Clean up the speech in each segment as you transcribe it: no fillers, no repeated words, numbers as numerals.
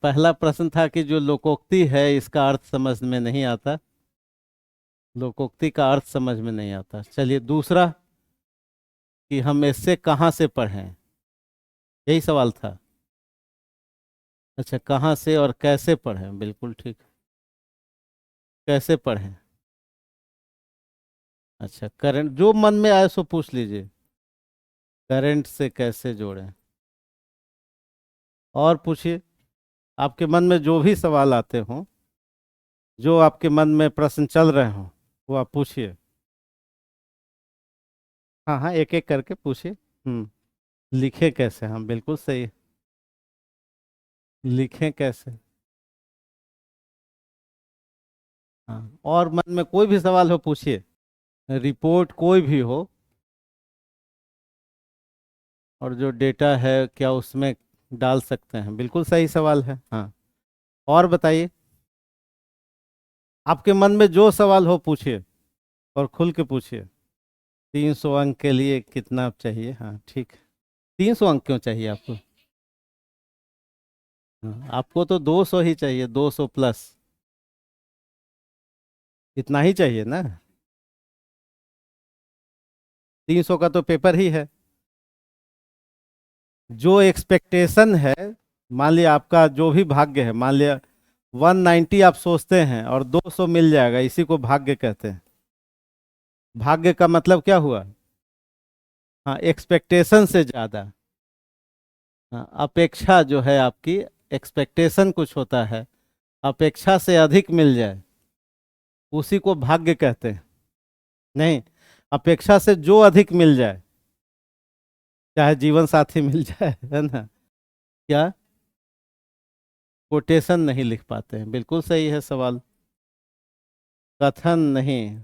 पहला प्रश्न था कि जो लोकोक्ति है इसका अर्थ समझ में नहीं आता, लोकोक्ति का अर्थ समझ में नहीं आता। चलिए दूसरा, कि हम इससे कहाँ से पढ़ें, यही सवाल था। अच्छा, कहाँ से और कैसे पढ़ें, बिल्कुल ठीक। कैसे पढ़ें? अच्छा, करंट, जो मन में आए सो पूछ लीजिए। करंट से कैसे जोड़ें, और पूछिए। आपके मन में जो भी सवाल आते हों, जो आपके मन में प्रश्न चल रहे हों, वो आप पूछिए। हाँ हाँ, एक एक करके पूछिए। लिखे कैसे, हाँ बिल्कुल सही। लिखें कैसे? हाँ, और मन में कोई भी सवाल हो पूछिए। रिपोर्ट कोई भी हो, और जो डेटा है क्या उसमें डाल सकते हैं, बिल्कुल सही सवाल है। हाँ, और बताइए। आपके मन में जो सवाल हो पूछिए, और खुल के पूछिए। 300 अंक के लिए कितना चाहिए? हाँ ठीक है। 300 अंक क्यों चाहिए आपको? हाँ, आपको तो 200 ही चाहिए, 200 प्लस। इतना ही चाहिए ना? 300 का तो पेपर ही है। जो एक्सपेक्टेशन है, मान लिया आपका जो भी भाग्य है, मान लिया 190 आप सोचते हैं और 200 मिल जाएगा, इसी को भाग्य कहते हैं। भाग्य का मतलब क्या हुआ? हाँ, एक्सपेक्टेशन से ज्यादा। हाँ, अपेक्षा जो है आपकी, एक्सपेक्टेशन कुछ होता है, अपेक्षा से अधिक मिल जाए, उसी को भाग्य कहते हैं। नहीं, अपेक्षा से जो अधिक मिल जाए, चाहे जीवन साथी मिल जाए, है ना? क्या? कोटेशन नहीं लिख पाते हैं, बिल्कुल सही है सवाल। कथन नहीं,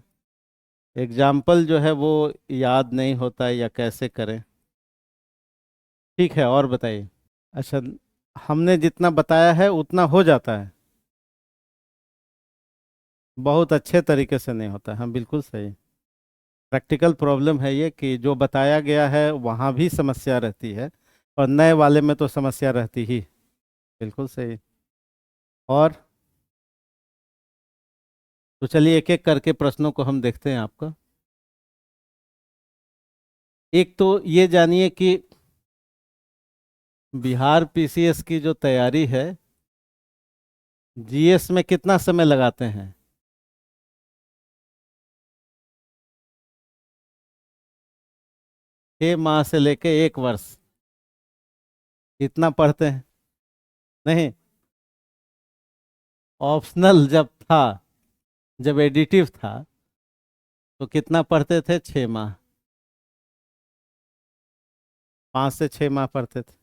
एग्जाम्पल जो है वो याद नहीं होता है, या कैसे करें? ठीक है, और बताइए। अच्छा, हमने जितना बताया है उतना हो जाता है? बहुत अच्छे तरीके से नहीं होता, हाँ बिल्कुल सही। प्रैक्टिकल प्रॉब्लम है ये, कि जो बताया गया है वहाँ भी समस्या रहती है, और नए वाले में तो समस्या रहती ही। बिल्कुल सही। और तो चलिए एक एक करके प्रश्नों को हम देखते हैं आपका। एक तो ये जानिए कि बिहार पीसीएस की जो तैयारी है, जीएस में कितना समय लगाते हैं? 6 माह से लेके 1 वर्ष, इतना पढ़ते हैं? नहीं, ऑप्शनल जब था, जब एडिटिव था, तो कितना पढ़ते थे? 6 माह। 5 से 6 माह पढ़ते थे।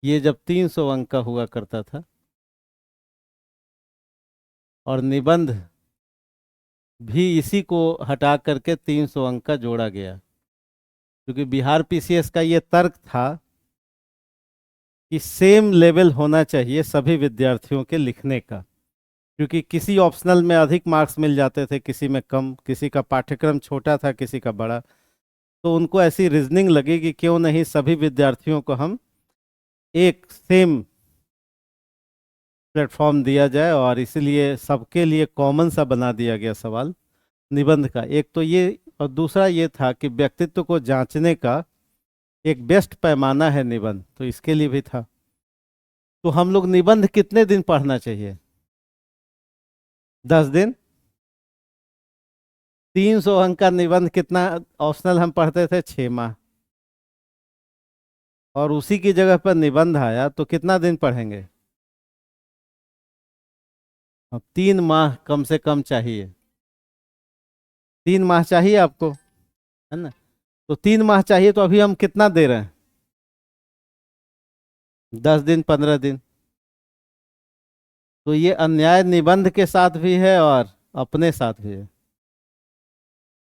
ये जब 300 अंक का हुआ करता था, और निबंध भी इसी को हटा करके 300 अंक का जोड़ा गया, क्योंकि बिहार पीसीएस का ये तर्क था कि सेम लेवल होना चाहिए सभी विद्यार्थियों के लिखने का, क्योंकि किसी ऑप्शनल में अधिक मार्क्स मिल जाते थे, किसी में कम, किसी का पाठ्यक्रम छोटा था, किसी का बड़ा। तो उनको ऐसी रीजनिंग लगी कि क्यों नहीं सभी विद्यार्थियों को हम एक सेम प्लेटफॉर्म दिया जाए, और इसीलिए सबके लिए कॉमन सा बना दिया गया सवाल निबंध का। एक तो ये, और दूसरा ये था कि व्यक्तित्व को जांचने का एक बेस्ट पैमाना है निबंध, तो इसके लिए भी था। तो हम लोग निबंध कितने दिन पढ़ना चाहिए? 10 दिन। 300 अंक का निबंध कितना, ऑप्शनल हम पढ़ते थे 6 माह, और उसी की जगह पर निबंध आया तो कितना दिन पढ़ेंगे? अब 3 माह कम से कम चाहिए। 3 माह चाहिए आपको, है ना? तो 3 माह चाहिए, तो अभी हम कितना दे रहे हैं? 10 दिन, 15 दिन। तो ये अन्याय निबंध के साथ भी है और अपने साथ भी है।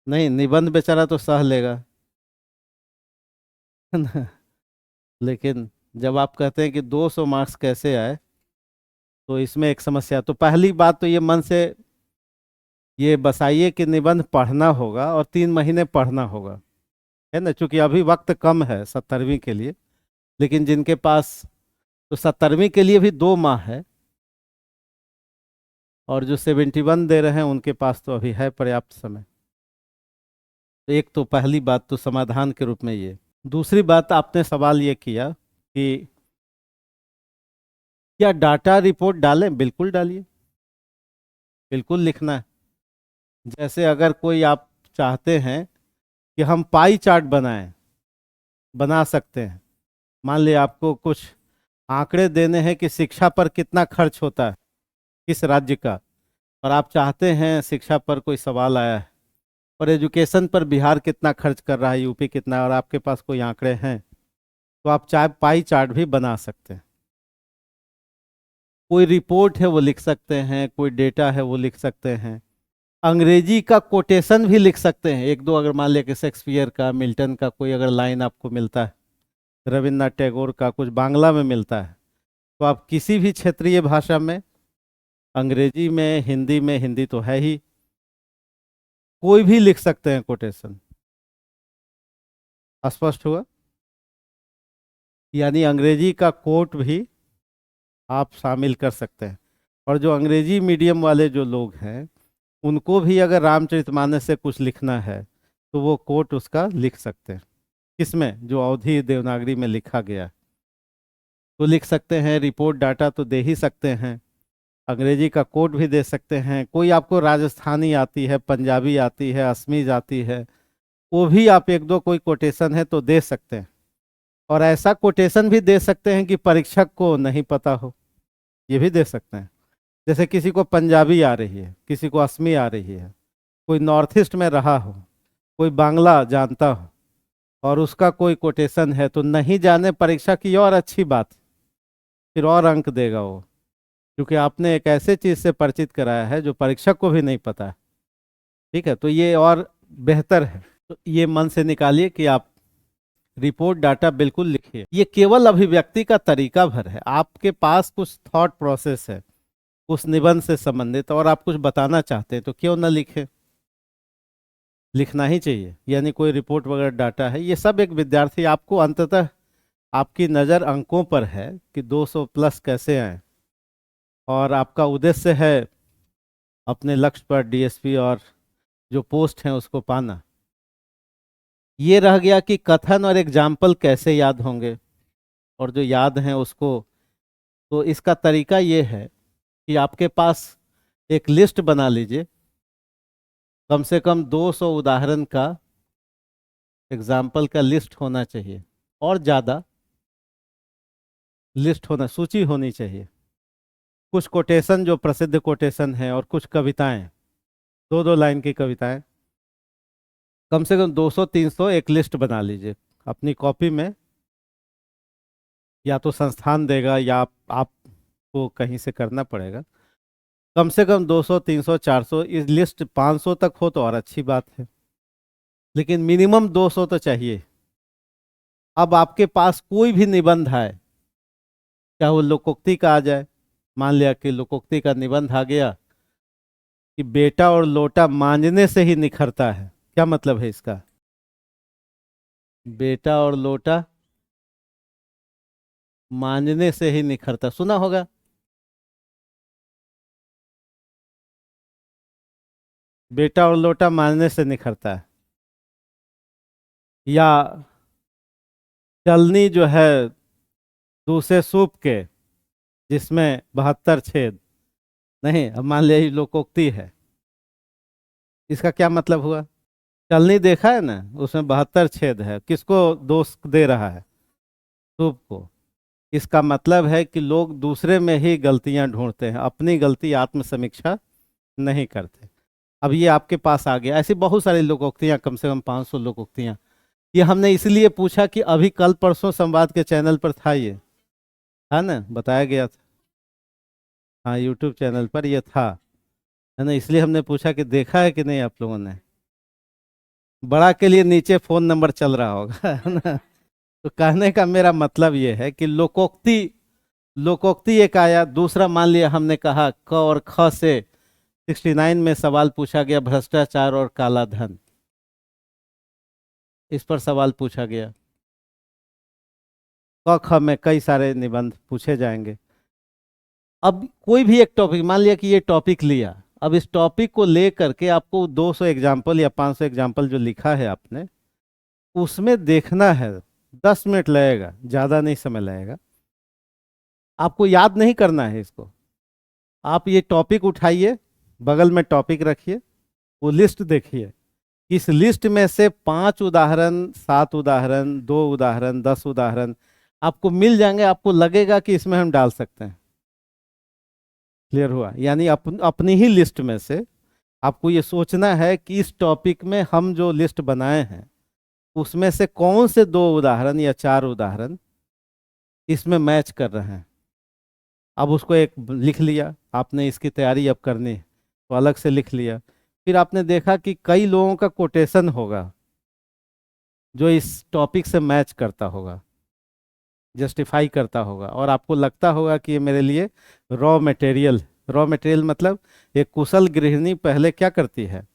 नहीं, निबंध बेचारा तो सह लेगा, है ना? लेकिन जब आप कहते हैं कि 200 मार्क्स कैसे आए, तो इसमें एक समस्या। तो पहली बात तो ये मन से ये बसाइए कि निबंध पढ़ना होगा, और 3 महीने पढ़ना होगा, है ना? क्योंकि अभी वक्त कम है 17वीं के लिए। लेकिन जिनके पास तो 17वीं के लिए भी 2 माह है, और जो 71 दे रहे हैं उनके पास तो अभी है पर्याप्त समय। तो एक तो पहली बात तो समाधान के रूप में ये। दूसरी बात, आपने सवाल ये किया कि क्या डाटा रिपोर्ट डालें? बिल्कुल डालिए, बिल्कुल लिखना है। जैसे अगर कोई आप चाहते हैं कि हम पाई चार्ट बनाएं, बना सकते हैं। मान लिया आपको कुछ आंकड़े देने हैं कि शिक्षा पर कितना खर्च होता है किस राज्य का, और आप चाहते हैं शिक्षा पर कोई सवाल आया है और एजुकेशन पर बिहार कितना खर्च कर रहा है, यूपी कितना, और आपके पास कोई आंकड़े हैं, तो आप चाहे पाई चार्ट भी बना सकते हैं। कोई रिपोर्ट है वो लिख सकते हैं, कोई डेटा है वो लिख सकते हैं। अंग्रेजी का कोटेशन भी लिख सकते हैं, एक दो, अगर मान लिया कि शेक्सपियर का, मिल्टन का कोई अगर लाइन आपको मिलता है, रविन्द्रनाथ टैगोर का कुछ बांग्ला में मिलता है, तो आप किसी भी क्षेत्रीय भाषा में, अंग्रेजी में, हिंदी में, हिंदी तो है ही, कोई भी लिख सकते हैं कोटेशन। स्पष्ट हुआ? यानी अंग्रेजी का कोट भी आप शामिल कर सकते हैं। और जो अंग्रेजी मीडियम वाले जो लोग हैं, उनको भी अगर रामचरितमानस से कुछ लिखना है तो वो कोट उसका लिख सकते हैं। किसमें? जो अवधी देवनागरी में लिखा गया है तो लिख सकते हैं। रिपोर्ट डाटा तो दे ही सकते हैं, अंग्रेजी का कोड भी दे सकते हैं। कोई आपको राजस्थानी आती है, पंजाबी आती है, असमीज आती है, वो भी आप एक दो कोई कोटेशन है तो दे सकते हैं। और ऐसा कोटेशन भी दे सकते हैं कि परीक्षक को नहीं पता हो, ये भी दे सकते हैं। जैसे किसी को पंजाबी आ रही है, किसी को असमी आ रही है, कोई नॉर्थ ईस्ट में रहा हो, कोई बांग्ला जानता हो, और उसका कोई कोटेशन है, तो नहीं जाने परीक्षा की और अच्छी बात, फिर और अंक देगा वो, क्योंकि आपने एक ऐसे चीज से परिचित कराया है जो परीक्षक को भी नहीं पता है। ठीक है, तो ये और बेहतर है। तो ये मन से निकालिए कि आप रिपोर्ट डाटा बिल्कुल लिखिए। ये केवल अभिव्यक्ति का तरीका भर है। आपके पास कुछ थॉट प्रोसेस है उस निबंध से संबंधित, और आप कुछ बताना चाहते हैं, तो क्यों ना लिखें, लिखना ही चाहिए। यानी कोई रिपोर्ट वगैरह डाटा है, ये सब एक विद्यार्थी, आपको अंततः आपकी नज़र अंकों पर है कि 200 प्लस कैसे आए, और आपका उद्देश्य है अपने लक्ष्य पर डीएसपी और जो पोस्ट हैं उसको पाना। ये रह गया कि कथन और एग्जाम्पल कैसे याद होंगे, और जो याद हैं उसको, तो इसका तरीका ये है कि आपके पास एक लिस्ट बना लीजिए, कम से कम 200 उदाहरण का एग्जाम्पल का लिस्ट होना चाहिए, और ज़्यादा लिस्ट होना, सूची होनी चाहिए। कुछ कोटेशन जो प्रसिद्ध कोटेशन है, और कुछ कविताएं, 2-2 लाइन की कविताएं, कम से कम 200-300 एक लिस्ट बना लीजिए अपनी कॉपी में। या तो संस्थान देगा या आपको कहीं से करना पड़ेगा। कम से कम 200, 300, 400, इस लिस्ट 500 तक हो तो और अच्छी बात है, लेकिन मिनिमम 200 तो चाहिए। अब आपके पास कोई भी निबंध है, चाहे वो लोकोक्ति का आ जाए, मान लिया कि लोकोक्ति का निबंध आ गया कि बेटा और लोटा मांजने से ही निखरता है। क्या मतलब है इसका? बेटा और लोटा मांजने से ही निखरता, सुना होगा। बेटा और लोटा मांजने से निखरता है। या चलनी जो है दूसरे सूप के जिसमें 72 छेद। नहीं, अब मान लिया ये लोकोक्ति है, इसका क्या मतलब हुआ? चलनी देखा है ना, उसमें 72 छेद है, किसको दोष दे रहा है? सूप को। इसका मतलब है कि लोग दूसरे में ही गलतियां ढूंढते हैं, अपनी गलती आत्मसमीक्षा नहीं करते। अब ये आपके पास आ गया, ऐसी बहुत सारी लोकोक्तियां, कम से कम 500 लोकोक्तियां। ये हमने इसलिए पूछा कि अभी कल परसों संवाद के चैनल पर था ये, है ना, बताया गया था। हाँ, यूट्यूब चैनल पर ये था, है ना, इसलिए हमने पूछा कि देखा है कि नहीं आप लोगों ने। बड़ा के लिए नीचे फोन नंबर चल रहा होगा, है ना। तो कहने का मेरा मतलब ये है कि लोकोक्ति, लोकोक्ति एक आया। दूसरा, मान लिया हमने कहा क और ख से 69 में सवाल पूछा गया, भ्रष्टाचार और काला धन, इस पर सवाल पूछा गया। क ख में कई सारे निबंध पूछे जाएंगे। अब कोई भी एक टॉपिक, मान लिया कि ये टॉपिक लिया, अब इस टॉपिक को ले करके आपको 200 एग्जाम्पल या 500 एग्जाम्पल जो लिखा है आपने, उसमें देखना है। 10 मिनट लगेगा, ज़्यादा नहीं समय लगेगा। आपको याद नहीं करना है इसको। आप ये टॉपिक उठाइए, बगल में टॉपिक रखिए, वो लिस्ट देखिए। इस लिस्ट में से 5 उदाहरण, 7 उदाहरण, 2 उदाहरण, 10 उदाहरण आपको मिल जाएंगे। आपको लगेगा कि इसमें हम डाल सकते हैं। क्लियर हुआ? यानी अपनी ही लिस्ट में से आपको ये सोचना है कि इस टॉपिक में हम जो लिस्ट बनाए हैं उसमें से कौन से 2 उदाहरण या 4 उदाहरण इसमें मैच कर रहे हैं। अब उसको एक लिख लिया आपने, इसकी तैयारी अब करनी है तो अलग से लिख लिया। फिर आपने देखा कि कई लोगों का कोटेशन होगा जो इस टॉपिक से मैच करता होगा, जस्टिफाई करता होगा, और आपको लगता होगा कि ये मेरे लिए रॉ मटेरियल। रॉ मटेरियल मतलब एक कुशल गृहिणी पहले क्या करती है,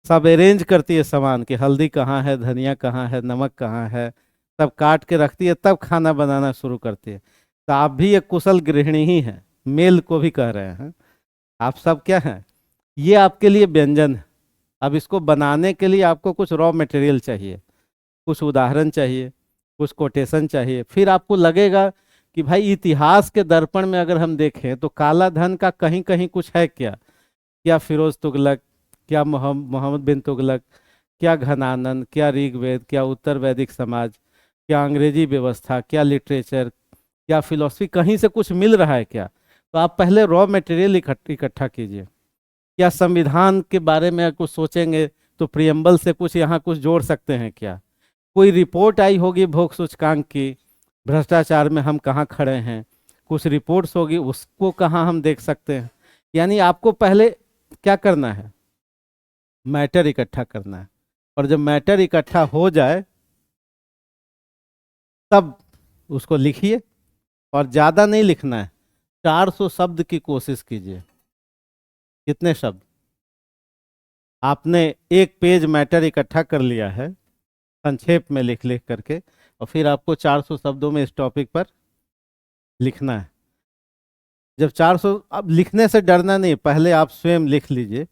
सब अरेंज करती है सामान कि हल्दी कहाँ है, धनिया कहाँ है, नमक कहाँ है, सब काट के रखती है, तब खाना बनाना शुरू करती है। तो आप भी एक कुशल गृहिणी ही हैं, मेल को भी कह रहे हैं। आप सब क्या हैं, ये आपके लिए व्यंजन है। अब इसको बनाने के लिए आपको कुछ रॉ मटेरियल चाहिए, कुछ उदाहरण चाहिए, कुछ कोटेशन चाहिए। फिर आपको लगेगा कि भाई इतिहास के दर्पण में अगर हम देखें तो काला धन का कहीं कहीं कुछ है क्या? क्या फिरोज तुगलक, क्या मोहम्मद बिन तुगलक, क्या घनानंद, क्या ऋग्वेद, क्या उत्तर वैदिक समाज, क्या अंग्रेजी व्यवस्था, क्या लिटरेचर, क्या फिलॉसफी, कहीं से कुछ मिल रहा है क्या? तो आप पहले रॉ मटेरियल इकट्ठा कीजिए। क्या संविधान के बारे में कुछ सोचेंगे तो प्रियम्बल से कुछ यहाँ कुछ जोड़ सकते हैं क्या? कोई रिपोर्ट आई होगी भोग सूचकांक की, भ्रष्टाचार में हम कहाँ खड़े हैं, कुछ रिपोर्ट्स होगी, उसको कहाँ हम देख सकते हैं। यानी आपको पहले क्या करना है, मैटर इकट्ठा करना है। और जब मैटर इकट्ठा हो जाए तब उसको लिखिए। और ज़्यादा नहीं लिखना है, 400 शब्द की कोशिश कीजिए। कितने शब्द? आपने एक पेज मैटर इकट्ठा कर लिया है संक्षेप में लिख लिख करके, और फिर आपको 400 शब्दों में इस टॉपिक पर लिखना है। जब 400, अब लिखने से डरना नहीं, पहले आप स्वयं लिख लीजिए।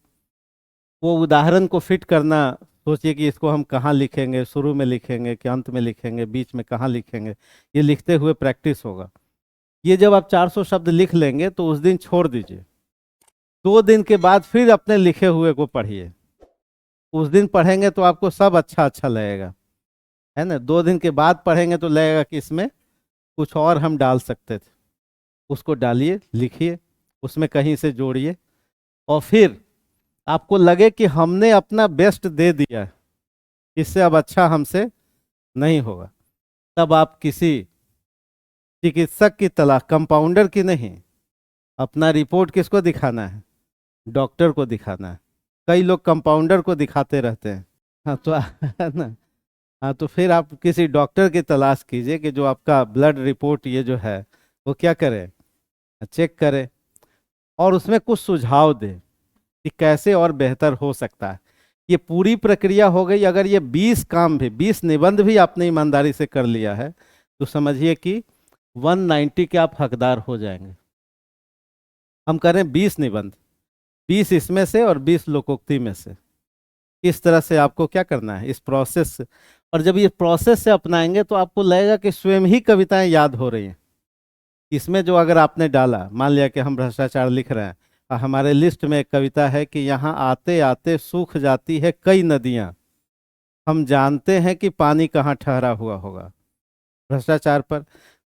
वो उदाहरण को फिट करना, सोचिए कि इसको हम कहाँ लिखेंगे, शुरू में लिखेंगे कि अंत में लिखेंगे, बीच में कहाँ लिखेंगे। ये लिखते हुए प्रैक्टिस होगा। ये जब आप 400 शब्द लिख लेंगे तो उस दिन छोड़ दीजिए। 2 दिन के बाद फिर अपने लिखे हुए को पढ़िए। उस दिन पढ़ेंगे तो आपको सब अच्छा अच्छा लगेगा, है ना। 2 दिन के बाद पढ़ेंगे तो लगेगा कि इसमें कुछ और हम डाल सकते थे। उसको डालिए, लिखिए, उसमें कहीं से जोड़िए, और फिर आपको लगे कि हमने अपना बेस्ट दे दिया है, इससे अब अच्छा हमसे नहीं होगा, तब आप किसी चिकित्सक की तलाश, कंपाउंडर की नहीं। अपना रिपोर्ट किसको दिखाना है? डॉक्टर को दिखाना है। कई लोग कंपाउंडर को दिखाते रहते हैं। हाँ तो है ना। हाँ तो फिर आप किसी डॉक्टर की तलाश कीजिए कि जो आपका ब्लड रिपोर्ट ये जो है वो क्या करे, चेक करे, और उसमें कुछ सुझाव दे कि कैसे और बेहतर हो सकता है। ये पूरी प्रक्रिया हो गई। अगर ये 20 काम भी, 20 निबंध भी आपने ईमानदारी से कर लिया है तो समझिए कि 190 के आप हकदार हो जाएंगे। हम करें 20 निबंध, 20 इसमें से और 20 लोकोक्ति में से। इस तरह से आपको क्या करना है, इस प्रोसेस से। और जब ये प्रोसेस से अपनाएंगे तो आपको लगेगा कि स्वयं ही कविताएं याद हो रही हैं। इसमें जो अगर आपने डाला, मान लिया कि हम भ्रष्टाचार लिख रहे हैं और हमारे लिस्ट में एक कविता है कि यहाँ आते आते सूख जाती है कई नदियाँ, हम जानते हैं कि पानी कहाँ ठहरा हुआ होगा, भ्रष्टाचार पर।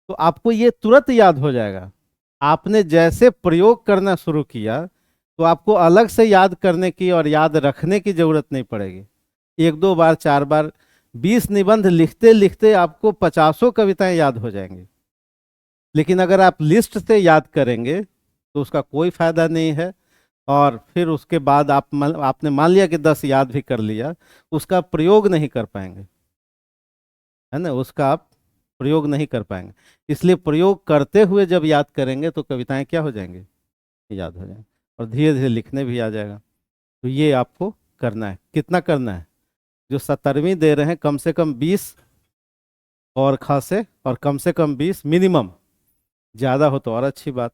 तो आपको ये तुरंत याद हो जाएगा। आपने जैसे प्रयोग करना शुरू किया तो आपको अलग से याद करने की और याद रखने की जरूरत नहीं पड़ेगी। 1-2 बार, 4 बार, 20 निबंध लिखते लिखते आपको 50 कविताएं याद हो जाएंगी। लेकिन अगर आप लिस्ट से याद करेंगे तो उसका कोई फायदा नहीं है। और फिर उसके बाद आपने मान लिया कि 10 याद भी कर लिया, उसका प्रयोग नहीं कर पाएंगे, है ना। उसका आप प्रयोग नहीं कर पाएंगे। इसलिए प्रयोग करते हुए जब याद करेंगे तो कविताएं क्या हो जाएंगी, याद हो जाएंगी, और धीरे धीरे लिखने भी आ जाएगा। तो ये आपको करना है। कितना करना है? जो 70वीं दे रहे हैं कम से कम 20 और खा से कम 20 मिनिमम, ज़्यादा हो तो और अच्छी बात।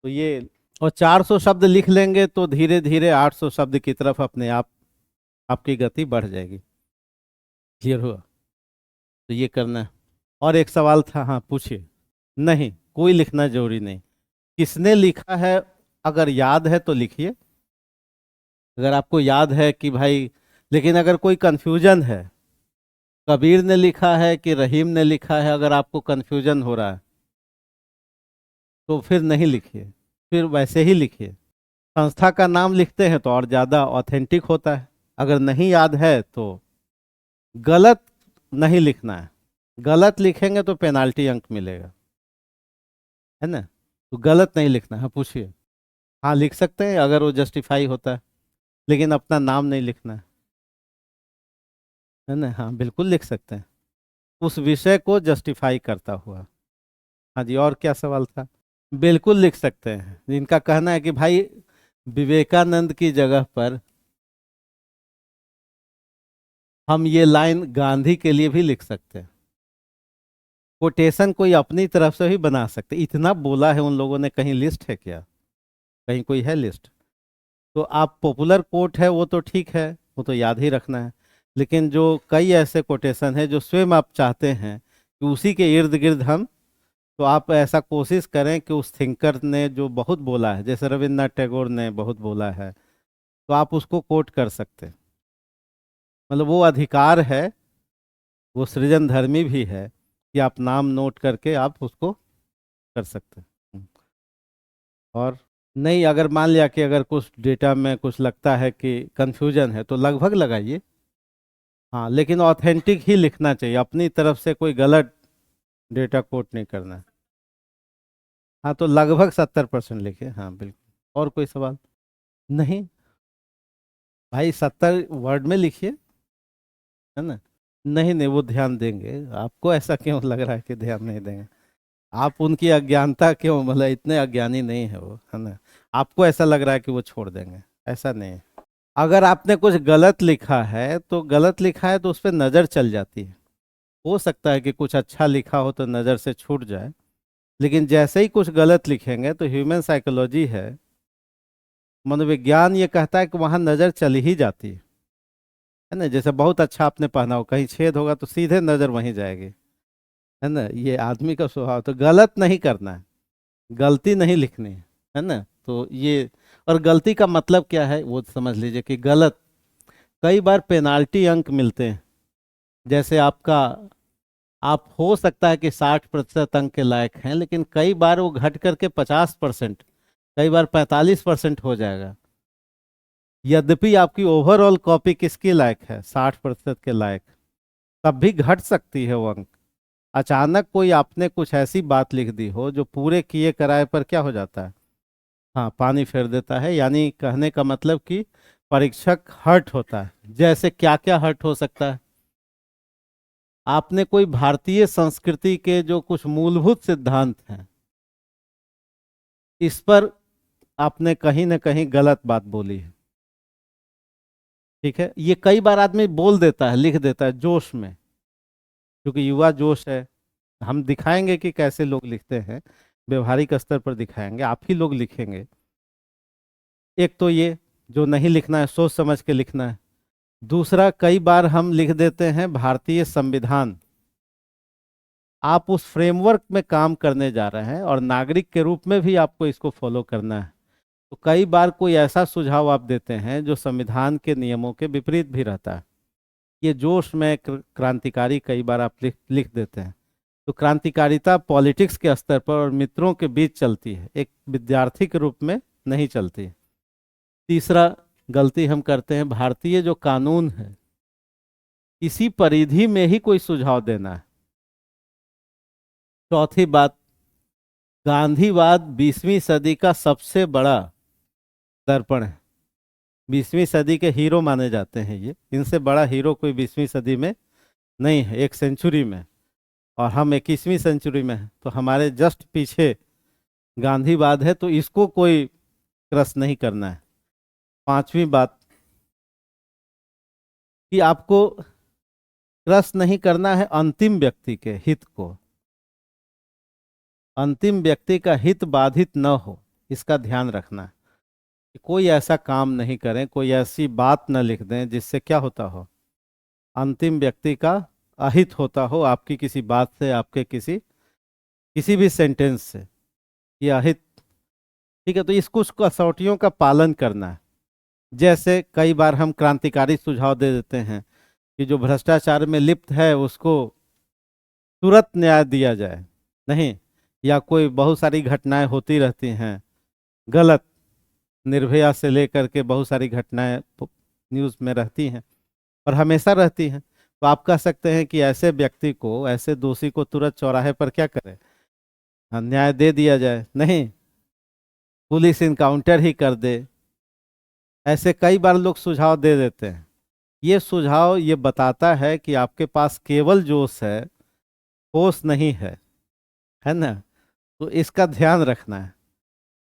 तो ये, और 400 शब्द लिख लेंगे तो धीरे धीरे 800 शब्द की तरफ अपने आप आपकी गति बढ़ जाएगी। क्लियर हुआ? तो ये करना है। और एक सवाल था, हाँ पूछिए। नहीं, कोई लिखना जरूरी नहीं। किसने लिखा है अगर याद है तो लिखिए, अगर आपको याद है कि भाई, लेकिन अगर कोई कंफ्यूजन है, कबीर ने लिखा है कि रहीम ने लिखा है, अगर आपको कंफ्यूजन हो रहा है तो फिर नहीं लिखिए, फिर वैसे ही लिखिए। संस्था का नाम लिखते हैं तो और ज़्यादा ऑथेंटिक होता है। अगर नहीं याद है तो गलत नहीं लिखना है, गलत लिखेंगे तो पेनाल्टी अंक मिलेगा, है ना? तो गलत नहीं लिखना है। पूछिए। हाँ लिख सकते हैं अगर वो जस्टिफाई होता है, लेकिन अपना नाम नहीं लिखना है ना? हाँ बिल्कुल लिख सकते हैं, उस विषय को जस्टिफाई करता हुआ। हाँ जी, और क्या सवाल था? बिल्कुल लिख सकते हैं, जिनका कहना है कि भाई विवेकानंद की जगह पर हम ये लाइन गांधी के लिए भी लिख सकते हैं। कोटेशन कोई अपनी तरफ से भी बना सकते, इतना बोला है उन लोगों ने, कहीं लिस्ट है क्या? कहीं कोई है लिस्ट? तो आप पॉपुलर कोट है वो तो ठीक है, वो तो याद ही रखना है। लेकिन जो कई ऐसे कोटेशन है जो स्वयं आप चाहते हैं कि उसी के इर्द गिर्द हम, तो आप ऐसा कोशिश करें कि उस थिंकर ने जो बहुत बोला है, जैसे रविन्द्रनाथ टैगोर ने बहुत बोला है, तो आप उसको कोट कर सकते हैं। मतलब वो अधिकार है, वो सृजन धर्मी भी है कि आप नाम नोट करके आप उसको कर सकते हैं। और नहीं, अगर मान लिया कि अगर कुछ डेटा में कुछ लगता है कि कंफ्यूजन है तो लगभग लगाइए। हाँ लेकिन ऑथेंटिक ही लिखना चाहिए, अपनी तरफ से कोई गलत डेटा कोट नहीं करना है। हाँ तो लगभग 70% लिखिए, हाँ बिल्कुल। और कोई सवाल? नहीं भाई, 70 वर्ड में लिखिए, है ना? नहीं नहीं, वो ध्यान देंगे। आपको ऐसा क्यों लग रहा है कि ध्यान नहीं देंगे? आप उनकी अज्ञानता क्यों, मतलब इतने अज्ञानी नहीं है वो, है ना? आपको ऐसा लग रहा है कि वो छोड़ देंगे, ऐसा नहीं है। अगर आपने कुछ गलत लिखा है तो गलत लिखा है तो उस पर नज़र चल जाती है। हो सकता है कि कुछ अच्छा लिखा हो तो नज़र से छूट जाए, लेकिन जैसे ही कुछ गलत लिखेंगे तो ह्यूमन साइकोलॉजी है, मनोविज्ञान ये कहता है कि वहाँ नज़र चली ही जाती है ना? जैसे बहुत अच्छा आपने पहना हो, कहीं छेद होगा तो सीधे नज़र वहीं जाएगी, है ना? ये आदमी का स्वभाव। तो गलत नहीं करना है, गलती नहीं लिखनी है ना? तो ये, और गलती का मतलब क्या है वो समझ लीजिए कि गलत, कई बार पेनाल्टी अंक मिलते हैं। जैसे आपका, आप हो सकता है कि 60% अंक के लायक हैं, लेकिन कई बार वो घट करके 50%, कई बार 45% हो जाएगा। यद्यपि आपकी ओवरऑल कॉपी किसकी लायक है, 60% के लायक, तब भी घट सकती है वो अंक। अचानक कोई आपने कुछ ऐसी बात लिख दी हो जो पूरे किए कराए पर क्या हो जाता है, हाँ पानी फेर देता है। यानी कहने का मतलब कि परीक्षक हर्ट होता है। जैसे क्या क्या हर्ट हो सकता है? आपने कोई भारतीय संस्कृति के जो कुछ मूलभूत सिद्धांत हैं, इस पर आपने कहीं ना कहीं गलत बात बोली है। ठीक है, ये कई बार आदमी बोल देता है, लिख देता है जोश में, क्योंकि युवा जोश है। हम दिखाएंगे कि कैसे लोग लिखते हैं, व्यवहारिक स्तर पर दिखाएंगे, आप ही लोग लिखेंगे। एक तो ये, जो नहीं लिखना है सोच समझ के लिखना है। दूसरा, कई बार हम लिख देते हैं भारतीय संविधान। आप उस फ्रेमवर्क में काम करने जा रहे हैं और नागरिक के रूप में भी आपको इसको फॉलो करना है। तो कई बार कोई ऐसा सुझाव आप देते हैं जो संविधान के नियमों के विपरीत भी रहता है। ये जोश में क्रांतिकारी कई बार आप लिख लिख देते हैं। तो क्रांतिकारिता पॉलिटिक्स के स्तर पर और मित्रों के बीच चलती है, एक विद्यार्थी के रूप में नहीं चलती। तीसरा गलती हम करते हैं, भारतीय जो कानून है इसी परिधि में ही कोई सुझाव देना है। चौथी बात, गांधीवाद 20वीं सदी का सबसे बड़ा दर्पण है। 20वीं सदी के हीरो माने जाते हैं ये, इनसे बड़ा हीरो कोई 20वीं सदी में नहीं है, एक सेंचुरी में। और हम 21वीं सेंचुरी में हैं, तो हमारे जस्ट पीछे गांधीवाद है, तो इसको कोई क्रस नहीं करना है। पांचवी बात कि आपको क्रश नहीं करना है अंतिम व्यक्ति के हित को, अंतिम व्यक्ति का हित बाधित न हो, इसका ध्यान रखना है। कि कोई ऐसा काम नहीं करें, कोई ऐसी बात न लिख दें जिससे क्या होता हो, अंतिम व्यक्ति का अहित होता हो, आपकी किसी बात से, आपके किसी किसी भी सेंटेंस से, ये अहित। ठीक है, तो इसको कुछ कसौटियों का पालन करना है। जैसे कई बार हम क्रांतिकारी सुझाव दे देते हैं कि जो भ्रष्टाचार में लिप्त है उसको तुरंत न्याय दिया जाए, नहीं, या कोई बहुत सारी घटनाएं होती रहती हैं गलत, निर्भया से लेकर के बहुत सारी घटनाएं न्यूज़ में रहती हैं और हमेशा रहती हैं, तो आप कह सकते हैं कि ऐसे व्यक्ति को, ऐसे दोषी को तुरंत चौराहे पर क्या करें, हाँ, न्याय दे दिया जाए, नहीं, पुलिस इनकाउंटर ही कर दे। ऐसे कई बार लोग सुझाव दे देते हैं। ये सुझाव ये बताता है कि आपके पास केवल जोश है, होश नहीं है ना। तो इसका ध्यान रखना है।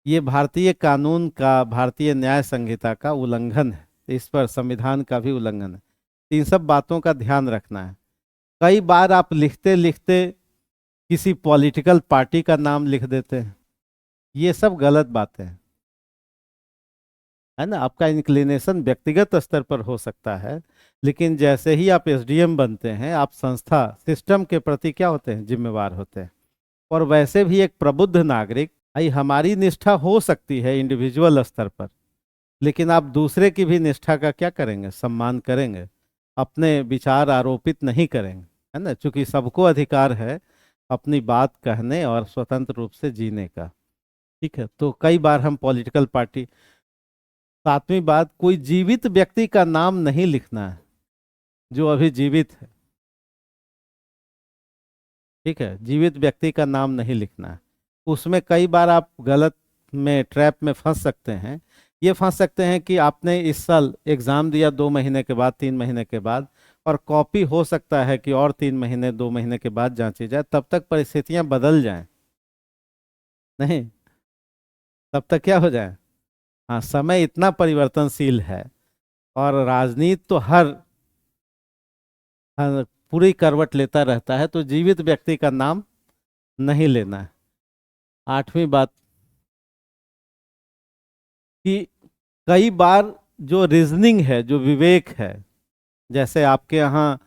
ये भारतीय कानून का, भारतीय न्याय संहिता का उल्लंघन है, इस पर संविधान का भी उल्लंघन है। इन सब बातों का ध्यान रखना है। कई बार आप लिखते लिखते किसी पॉलिटिकल पार्टी का नाम लिख देते हैं, ये सब गलत बातें हैं, है ना। आपका इंक्लिनेशन व्यक्तिगत स्तर पर हो सकता है, लेकिन जैसे ही आप एसडीएम बनते हैं, आप संस्था, सिस्टम के प्रति क्या होते हैं, जिम्मेवार होते हैं। और वैसे भी एक प्रबुद्ध नागरिक, आई हमारी निष्ठा हो सकती है इंडिविजुअल स्तर पर, लेकिन आप दूसरे की भी निष्ठा का क्या करेंगे, सम्मान करेंगे, अपने विचार आरोपित नहीं करेंगे, है ना, क्योंकि सबको अधिकार है अपनी बात कहने और स्वतंत्र रूप से जीने का। ठीक है, तो कई बार हम पॉलिटिकल पार्टी, सातवीं बात, कोई जीवित व्यक्ति का नाम नहीं लिखना है जो अभी जीवित है। ठीक है, जीवित व्यक्ति का नाम नहीं लिखना है, उसमें कई बार आप गलत में, ट्रैप में फंस सकते हैं। ये फंस सकते हैं कि आपने इस साल एग्जाम दिया 2 महीने के बाद, 3 महीने के बाद, और कॉपी हो सकता है कि और 3 महीने, 2 महीने के बाद जांची जाए, तब तक परिस्थितियां बदल जाएं, नहीं, तब तक क्या हो जाए। हाँ, समय इतना परिवर्तनशील है और राजनीति तो हर पूरी करवट लेता रहता है, तो जीवित व्यक्ति का नाम नहीं लेना है। आठवीं बात कि कई बार जो रीजनिंग है, जो विवेक है, जैसे आपके यहाँ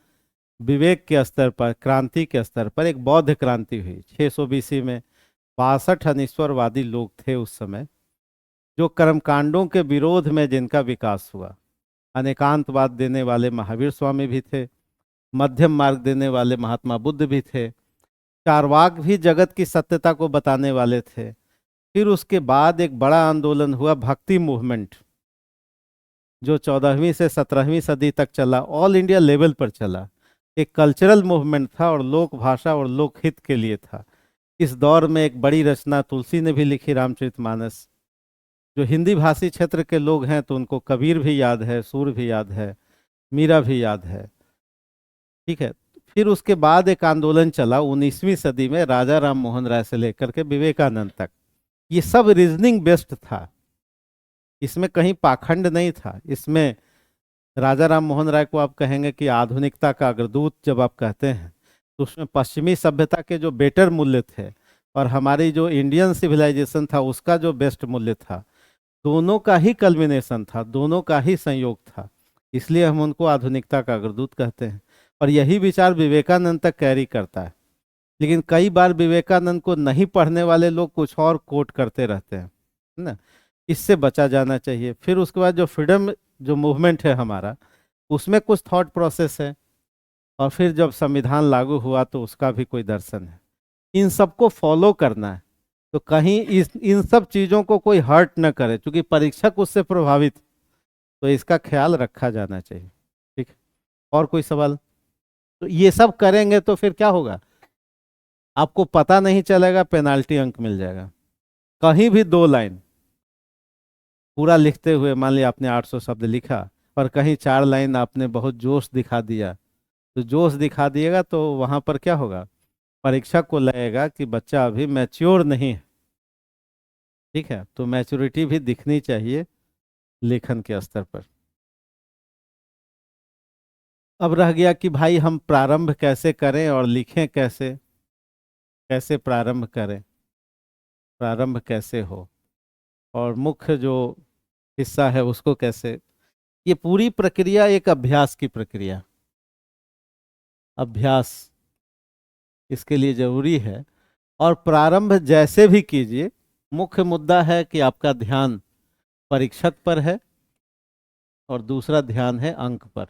विवेक के स्तर पर, क्रांति के स्तर पर एक बौद्ध क्रांति हुई 600 बीसी में। 62 अनीश्वरवादी लोग थे उस समय, जो कर्मकांडों के विरोध में जिनका विकास हुआ। अनेकांतवाद देने वाले महावीर स्वामी भी थे, मध्यम मार्ग देने वाले महात्मा बुद्ध भी थे, चारवाक भी जगत की सत्यता को बताने वाले थे। फिर उसके बाद एक बड़ा आंदोलन हुआ, भक्ति मूवमेंट, जो 14वीं से 17वीं सदी तक चला, ऑल इंडिया लेवल पर चला। एक कल्चरल मूवमेंट था और लोक भाषा और लोकहित के लिए था। इस दौर में एक बड़ी रचना तुलसी ने भी लिखी, रामचरितमानस। जो हिंदी भाषी क्षेत्र के लोग हैं तो उनको कबीर भी याद है, सूर भी याद है, मीरा भी याद है। ठीक है, फिर उसके बाद एक आंदोलन चला 19वीं सदी में, राजा राम मोहन राय से लेकर के विवेकानंद तक। ये सब रीजनिंग बेस्ड था, इसमें कहीं पाखंड नहीं था। इसमें राजा राम मोहन राय को आप कहेंगे कि आधुनिकता का अग्रदूत जब आप कहते हैं, तो उसमें पश्चिमी सभ्यता के जो बेटर मूल्य थे और हमारी जो इंडियन सिविलाइजेशन था उसका जो बेस्ट मूल्य था, दोनों का ही कल्मिनेशन था, दोनों का ही संयोग था। इसलिए हम उनको आधुनिकता का अग्रदूत कहते हैं। और यही विचार विवेकानंद तक कैरी करता है। लेकिन कई बार विवेकानंद को नहीं पढ़ने वाले लोग कुछ और कोट करते रहते हैं, है ना। इससे बचा जाना चाहिए। फिर उसके बाद जो फ्रीडम, जो मूवमेंट है हमारा, उसमें कुछ थॉट प्रोसेस है, और फिर जब संविधान लागू हुआ तो उसका भी कोई दर्शन है। इन सबको फॉलो करना है, तो कहीं इन सब चीज़ों को कोई हर्ट न करे, क्योंकि परीक्षक उससे प्रभावित, तो इसका ख्याल रखा जाना चाहिए। ठीक है, और कोई सवाल। तो ये सब करेंगे तो फिर क्या होगा, आपको पता नहीं चलेगा, पेनाल्टी अंक मिल जाएगा। कहीं भी 2 लाइन पूरा लिखते हुए, मान लिया आपने 800 शब्द लिखा और कहीं 4 लाइन आपने बहुत जोश दिखा दिया, तो जोश दिखा दिएगा तो वहां पर क्या होगा, परीक्षक को लगेगा कि बच्चा अभी मैच्योर नहीं है। ठीक है, तो मैच्योरिटी भी दिखनी चाहिए लेखन के स्तर पर। अब रह गया कि भाई हम प्रारंभ कैसे करें और लिखें कैसे, कैसे प्रारंभ करें, प्रारंभ कैसे हो, और मुख्य जो हिस्सा है उसको कैसे। ये पूरी प्रक्रिया एक अभ्यास की प्रक्रिया, अभ्यास इसके लिए जरूरी है। और प्रारंभ जैसे भी कीजिए, मुख्य मुद्दा है कि आपका ध्यान परीक्षक पर है और दूसरा ध्यान है अंक पर।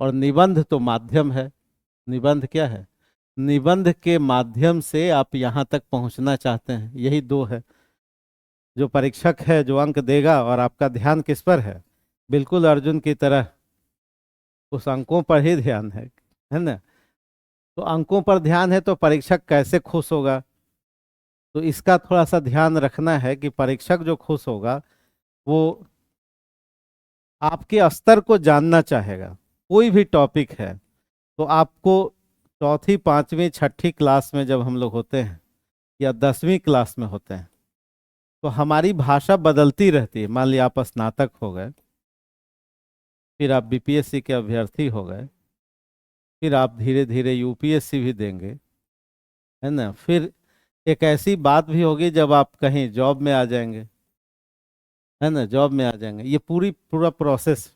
और निबंध तो माध्यम है। निबंध क्या है? निबंध के माध्यम से आप यहाँ तक पहुँचना चाहते हैं, यही दो है। जो परीक्षक है जो अंक देगा, और आपका ध्यान किस पर है? बिल्कुल अर्जुन की तरह उस अंकों पर ही ध्यान है ना। तो अंकों पर ध्यान है तो परीक्षक कैसे खुश होगा? तो इसका थोड़ा सा ध्यान रखना है कि परीक्षक जो खुश होगा वो आपके स्तर को जानना चाहेगा। कोई भी टॉपिक है तो आपको चौथी पांचवी छठी क्लास में जब हम लोग होते हैं या 10वीं क्लास में होते हैं तो हमारी भाषा बदलती रहती है। मान लिया आप स्नातक हो गए, फिर आप बीपीएससी के अभ्यर्थी हो गए, फिर आप धीरे धीरे यूपीएससी भी देंगे, है ना। फिर एक ऐसी बात भी होगी जब आप कहीं जॉब में आ जाएंगे, है ना, जॉब में आ जाएंगे। ये पूरा प्रोसेस,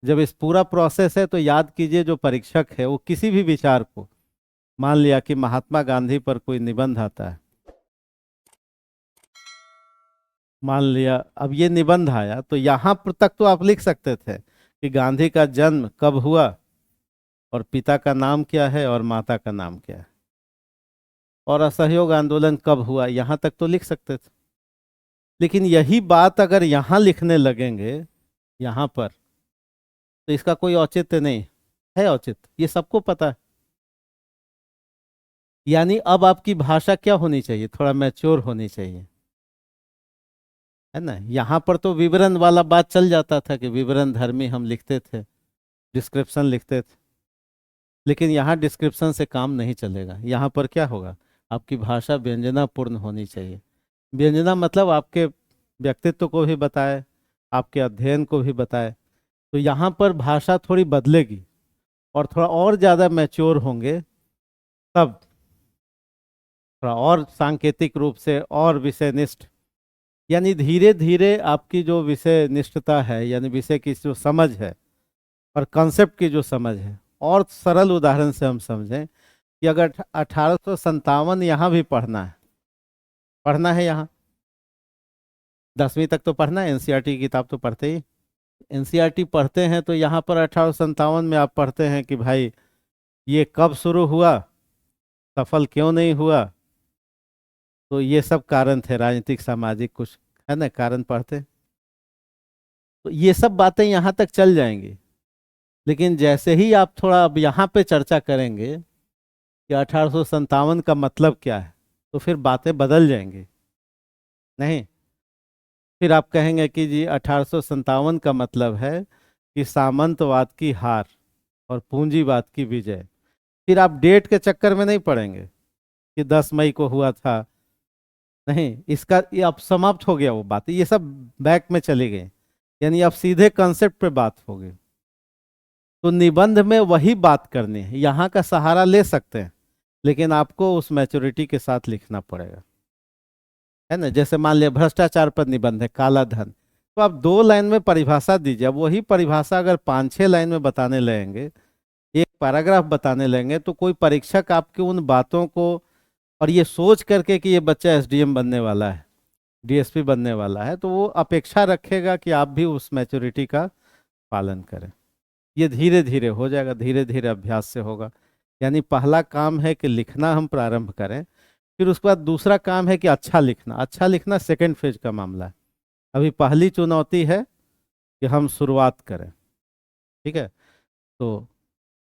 जब इस पूरा प्रोसेस है तो याद कीजिए जो परीक्षक है वो किसी भी विचार को, मान लिया कि महात्मा गांधी पर कोई निबंध आता है, मान लिया अब ये निबंध आया तो यहाँ पर तक तो आप लिख सकते थे कि गांधी का जन्म कब हुआ और पिता का नाम क्या है और माता का नाम क्या है, और असहयोग आंदोलन कब हुआ, यहाँ तक तो लिख सकते थे। लेकिन यही बात अगर यहाँ लिखने लगेंगे, यहाँ पर, तो इसका कोई औचित्य नहीं है। औचित्य ये सबको पता है। यानी अब आपकी भाषा क्या होनी चाहिए? थोड़ा मैच्योर होनी चाहिए, है ना। यहाँ पर तो विवरण वाला बात चल जाता था कि विवरण धर्मी हम लिखते थे, डिस्क्रिप्शन लिखते थे। लेकिन यहाँ डिस्क्रिप्शन से काम नहीं चलेगा। यहाँ पर क्या होगा? आपकी भाषा व्यंजनापूर्ण होनी चाहिए। व्यंजना मतलब आपके व्यक्तित्व को भी बताए, आपके अध्ययन को भी बताए। तो यहाँ पर भाषा थोड़ी बदलेगी और थोड़ा और ज़्यादा मैच्योर होंगे, तब थोड़ा और सांकेतिक रूप से और विषयनिष्ठ, यानी धीरे धीरे आपकी जो विषय निष्ठता है, यानी विषय की जो समझ है और कॉन्सेप्ट की जो समझ है। और सरल उदाहरण से हम समझें कि अगर 1857 यहाँ भी पढ़ना है यहाँ 10वीं तक तो पढ़ना है, एनसीईआरटी की किताब तो पढ़ते ही। एनसीईआरटी पढ़ते हैं तो यहाँ पर 1857 में आप पढ़ते हैं कि भाई ये कब शुरू हुआ, सफल क्यों नहीं हुआ, तो ये सब कारण थे राजनीतिक सामाजिक कुछ, है ना, कारण पढ़ते हैं। तो ये सब बातें यहाँ तक चल जाएंगी। लेकिन जैसे ही आप थोड़ा अब यहाँ पे चर्चा करेंगे कि 1857 का मतलब क्या है, तो फिर बातें बदल जाएंगी। नहीं, फिर आप कहेंगे कि जी 1857 का मतलब है कि सामंतवाद की हार और पूंजीवाद की विजय। फिर आप डेट के चक्कर में नहीं पड़ेंगे कि 10 मई को हुआ था। नहीं, इसका ये अब समाप्त हो गया वो बात, ये सब बैक में चली गई। यानी अब सीधे कंसेप्ट पे बात होगी। तो निबंध में वही बात करनी है, यहाँ का सहारा ले सकते हैं, लेकिन आपको उस मैच्योरिटी के साथ लिखना पड़ेगा, है ना। जैसे मान लिया भ्रष्टाचार पर निबंध है, काला धन, तो आप 2 लाइन में परिभाषा दीजिए। अब वही परिभाषा अगर 5-6 लाइन में बताने लगेंगे, एक पैराग्राफ बताने लगेंगे, तो कोई परीक्षक आपकी उन बातों को, और ये सोच करके कि ये बच्चा एसडीएम बनने वाला है, डीएसपी बनने वाला है, तो वो अपेक्षा रखेगा कि आप भी उस मैच्योरिटी का पालन करें। ये धीरे धीरे हो जाएगा, धीरे धीरे अभ्यास से होगा। यानी पहला काम है कि लिखना हम प्रारंभ करें, फिर उसके बाद दूसरा काम है कि अच्छा लिखना। अच्छा लिखना सेकंड फेज का मामला है। अभी पहली चुनौती है कि हम शुरुआत करें, ठीक है। तो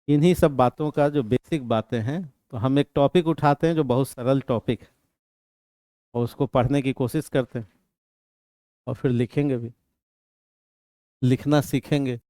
इन्हीं सब बातों का जो बेसिक बातें हैं, तो हम एक टॉपिक उठाते हैं जो बहुत सरल टॉपिक है और उसको पढ़ने की कोशिश करते हैं और फिर लिखेंगे भी, लिखना सीखेंगे।